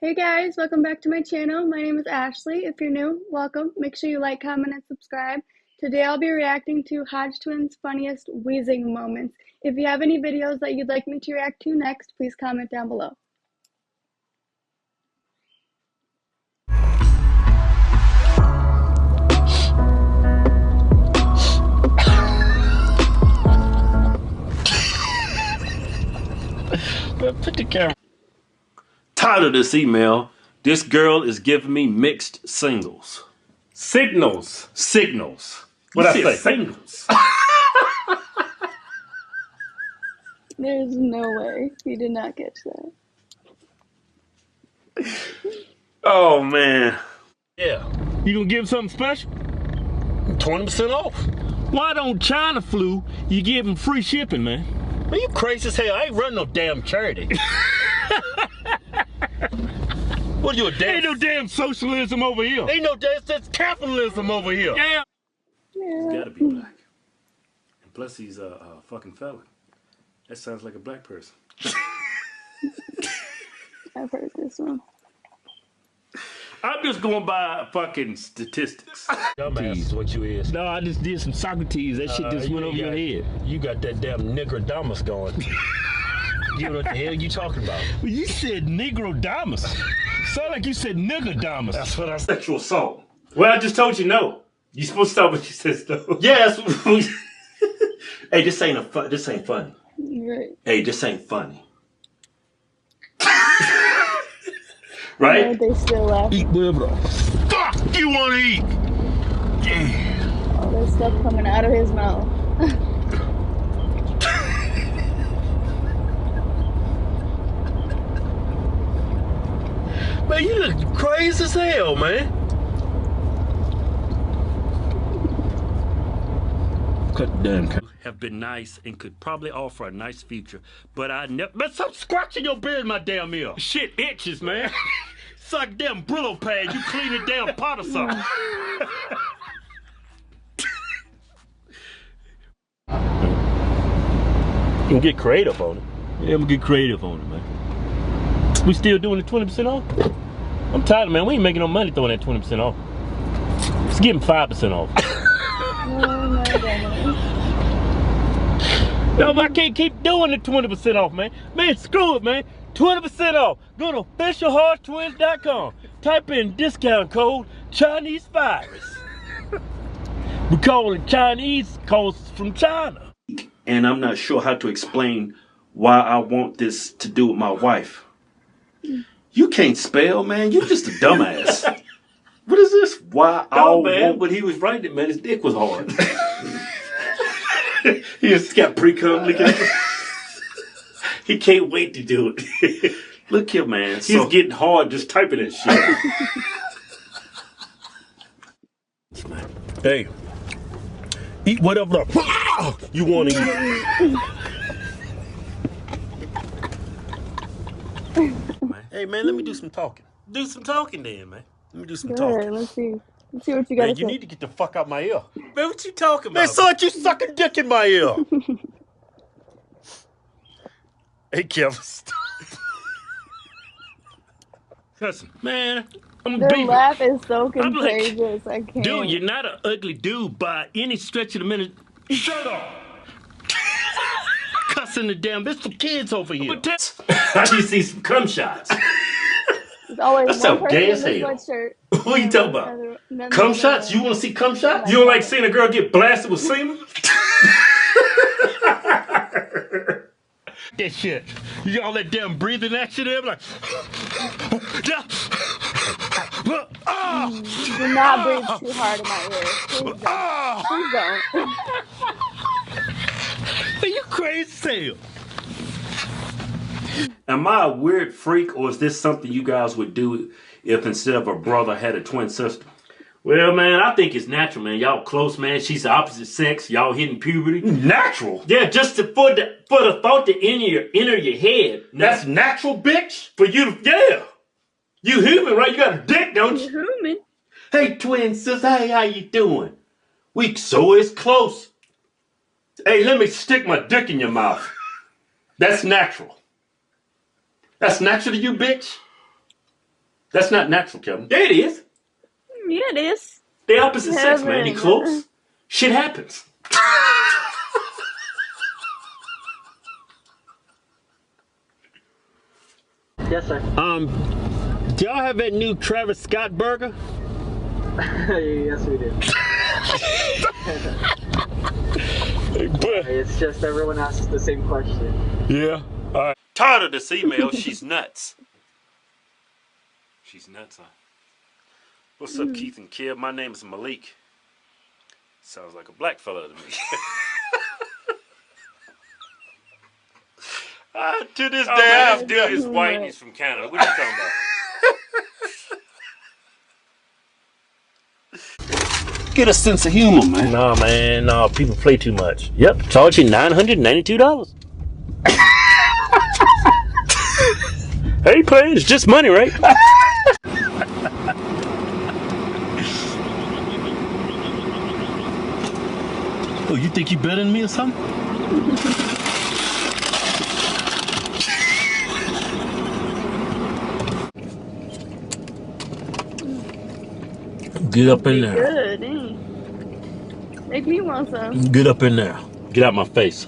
Hey guys, welcome back to my channel. My name is Ashley. If you're new, welcome. Make sure you like, comment, and subscribe. Today I'll be reacting to Hodgetwins' funniest wheezing moments. If you have any videos that you'd like me to react to next, please comment down below. Put the camera. Tired of this email. This girl is giving me mixed signals. Signals. What I say? Signals. There's no way he did not catch that. Oh man. Yeah. You gonna give him something special? 20% off. Why don't China flu? You give him free shipping, man. Man, you crazy as hell. I ain't running no damn charity. What are you, a damn? Ain't no damn socialism over here. Ain't no damn, that's capitalism over here. Yeah. He's gotta be black. And plus he's a fucking felon. That sounds like a black person. I've heard this one. I'm just going by fucking statistics. Dumbass is what you is. No, I just did some Socrates. That shit just went over your head. You got that damn Nigrodamus going. You know what the hell you talking about? Well, you said Nigrodamus. Sound like you said niggerdamus. That's what I said. Sexual assault. Well, I just told you no. You supposed to stop what you said no. Yeah, that's what Hey, this ain't funny. Right. Hey, this ain't funny. Right? They still laugh. Eat whatever the fuck you want to eat. Yeah. All this stuff coming out of his mouth. Man, you look crazy as hell, man. Cut the damn camera. Have been nice and could probably offer a nice future, but I never. But stop scratching your beard in my damn ear. Shit itches, man. It's like a damn Brillo pad. You clean a damn pot or something. You can get creative on it. Yeah, I'm gonna get creative on it, man. We still doing the 20% off? I'm tired, man. We ain't making no money throwing that 20% off. Let's give him 5% off. Oh my goodness. No, I can't keep doing the 20% off, man. Man, screw it, man. 20% off. Go to officialhodgetwins.com. Type in discount code Chinese virus. We call it Chinese cause from China. And I'm not sure how to explain why I want this to do with my wife. You can't spell, man. You're just a dumbass. What is this? Why? Oh, man, when he was writing it, man, his dick was hard. He just got pre-cum looking. He can't wait to do it. Look here, man. He's getting hard just typing that shit. Hey, eat whatever you want to eat. Hey, man, let me do some talking. Do some talking then, man. Let me do some Good. talking. Let's see what you got to say. You need to get the fuck out my ear. Man, what you talking about? Man, son, you sucking dick in my ear. Hey, Kevin. Listen, man, I'm Their beefing. laugh is so I'm contagious. like, I can't. dude, you're not an ugly dude by any stretch of the minute. Shut up. Cussing the damn bitch for kids over here. I just see some cum shots. There's always That's one so person gay in as the hell. sweatshirt. What are you talking about? Cum shots? You want to see cum shots? You don't like seeing a girl get blasted with semen? That shit. You got all that damn breathing action there? Like, Do not breathe too hard in my ear. Please don't. Please don't. are you crazy as hell? Am I a weird freak, or is this something you guys would do if instead of a brother had a twin sister? Well, man, I think it's natural, man. Y'all close, man. She's the opposite sex. Y'all hitting puberty. Natural? Yeah, just for the thought to enter your head. That's natural, bitch? For you to, yeah. You human, right? You got a dick, don't you? Human. Hey, twin sister, hey, how you doing? We so is close. Hey, let me stick my dick in your mouth. That's natural. That's natural to you, bitch? That's not natural, Kevin. Yeah, it is. Yeah, it is. They opposite sex, man. They close. Shit happens. Yes, sir. Do y'all have that new Travis Scott burger? Yes, we do. It's just everyone asks the same question. Yeah. All right. Tired of this email. She's nuts. She's nuts, huh? What's up, Keith and Kev? My name is Malik. Sounds like a black fella to me. To this day, I still is white and he's from Canada. What are you talking about? Get a sense of humor, man. No, man. No, people play too much. Yep. Charge you $992. Hey, playing. It's just money, right? Oh, you think you better than me or something? Get up in there. Good, eh? Make me want some. Get up in there. Get out my face.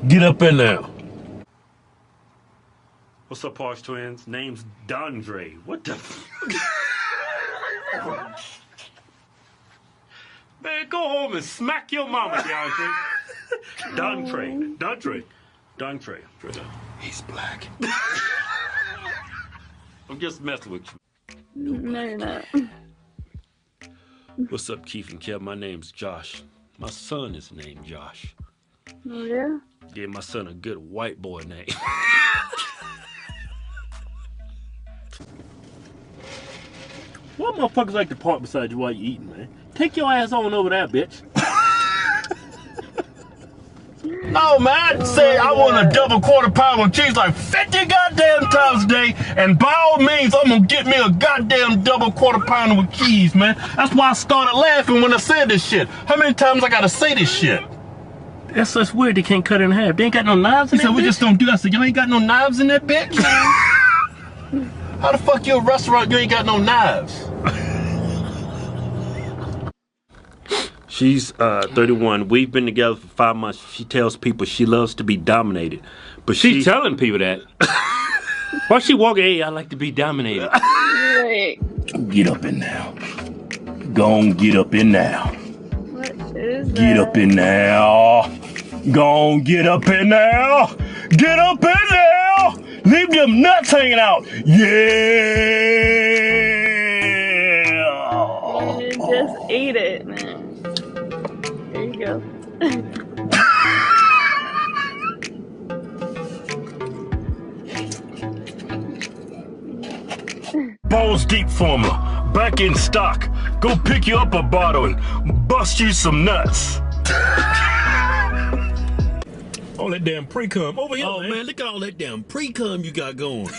Get up in there. What's up, Parch Twins? Name's Dondre. What the Man, go home and smack your mama, DeAndre. Dondre. He's black. I'm just messing with you. No, you're not. What's up, Keith and Kev? My name's Josh. My son is named Josh. Oh, yeah? Gave my son a good white boy name. Why motherfuckers like to park beside you while you eating, man? Take your ass on over there, bitch. No, man, say I want a double quarter pounder with cheese like 50 goddamn times a day, and by all means, I'm gonna get me a goddamn double quarter pounder with cheese, man. That's why I started laughing when I said this shit. How many times I gotta say this shit? That's weird. They can't cut it in half. They ain't got no knives in He said, we just don't do that. I said, y'all ain't got no knives in that bitch? How the fuck you a restaurant, you ain't got no knives? She's 31. We've been together for 5 months. She tells people she loves to be dominated. But she's telling people that. Why she walking? Hey, I like to be dominated. Right. Get up in now. Go on, get up in now. What is that? Get up in now. Go on, get up in now. Get up in now. Leave them nuts hanging out. Yeah. You just ate it, man. There you go. Balls Deep formula, back in stock. Go pick you up a bottle and bust you some nuts. All that damn pre-cum over here. Oh man, look at all that damn pre-cum you got going.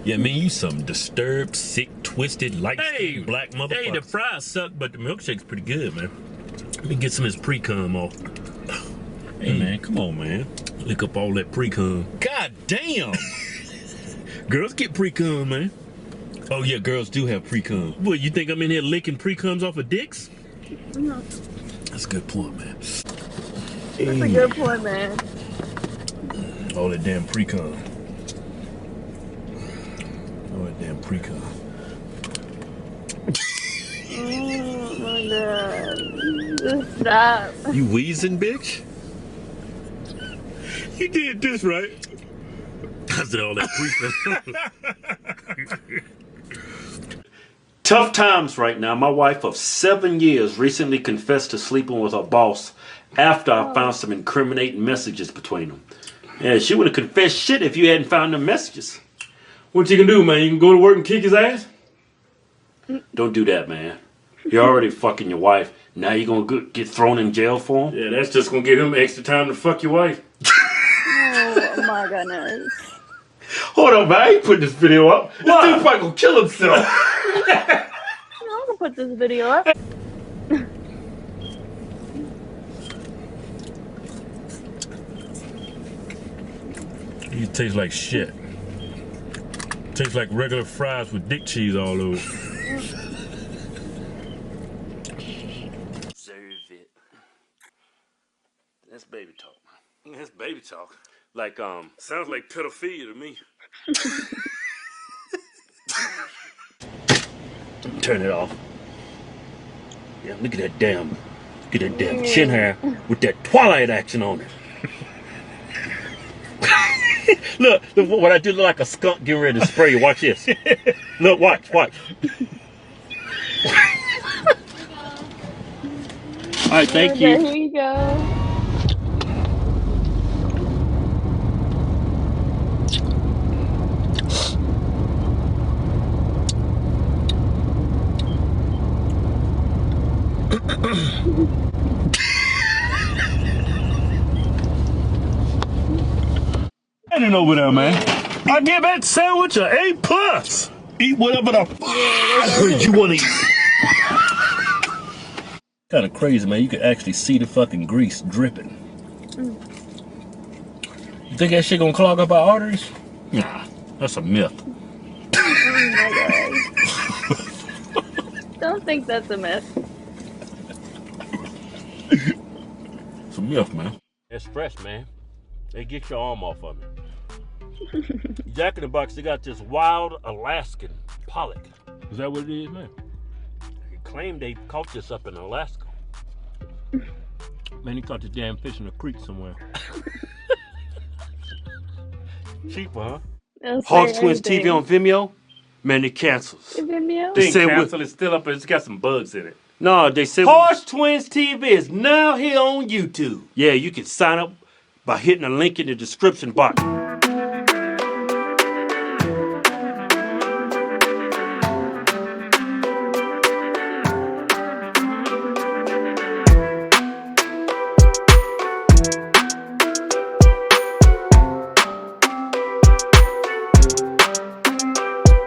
Yeah, man, you some disturbed, sick, twisted, light-skinned black motherfucker. Hey, the fries suck, but the milkshake's pretty good, man. Let me get some of this pre-cum off. Hey, man, come on, man. Lick up all that pre-cum. God damn! Girls get pre-cum, man. Oh, yeah, girls do have pre-cum. What, you think I'm in here licking pre-cums off of dicks? No. That's a good point, man. That's a good point, man. All that damn pre-cum. All that damn pre-cum. Oh my god. Just stop. You wheezing, bitch? You did this, right? I said all that pre-cum. Tough times right now. My wife of 7 years recently confessed to sleeping with her boss after I found some incriminating messages between them. Yeah, she wouldn't have confessed shit if you hadn't found them messages. What you can do, man? You can go to work and kick his ass? Don't do that, man. You're already fucking your wife. Now you're going to get thrown in jail for him? Yeah, that's just going to give him extra time to fuck your wife. Oh my goodness. Hold on, man. I ain't putting this video up. This dude probably gonna kill himself. I'm gonna put this video up. It tastes like shit. Tastes like regular fries with dick cheese all over. Serve it. That's baby talk. That's baby talk. Like, Sounds like pedophilia to me. Turn it off. Yeah, look at that damn chin hair with that Twilight action on it. look, what I do look like a skunk getting ready to spray you. Watch this. Look, watch. All right, thank you. Here you go. I didn't over there, man. I give that sandwich an A+. Eat whatever the fuck you want to eat. Kind of crazy, man. You can actually see the fucking grease dripping. You think that shit gonna clog up our arteries? Nah, that's a myth. Oh my god. Don't think that's a myth. It's a myth, man. It's fresh, man. They get your arm off of it. Jack in the Box, they got this wild Alaskan pollock. Is that what it is, man? He claimed they caught this up in Alaska. Man, he caught this damn fish in a creek somewhere. Cheaper, huh? Hodgetwins TV on Vimeo. Man, it cancels. Vimeo? They said it's still up, but it's got some bugs in it. No, they said Hodgetwins TV is now here on YouTube. yeah, you can sign up by hitting the link in the description box.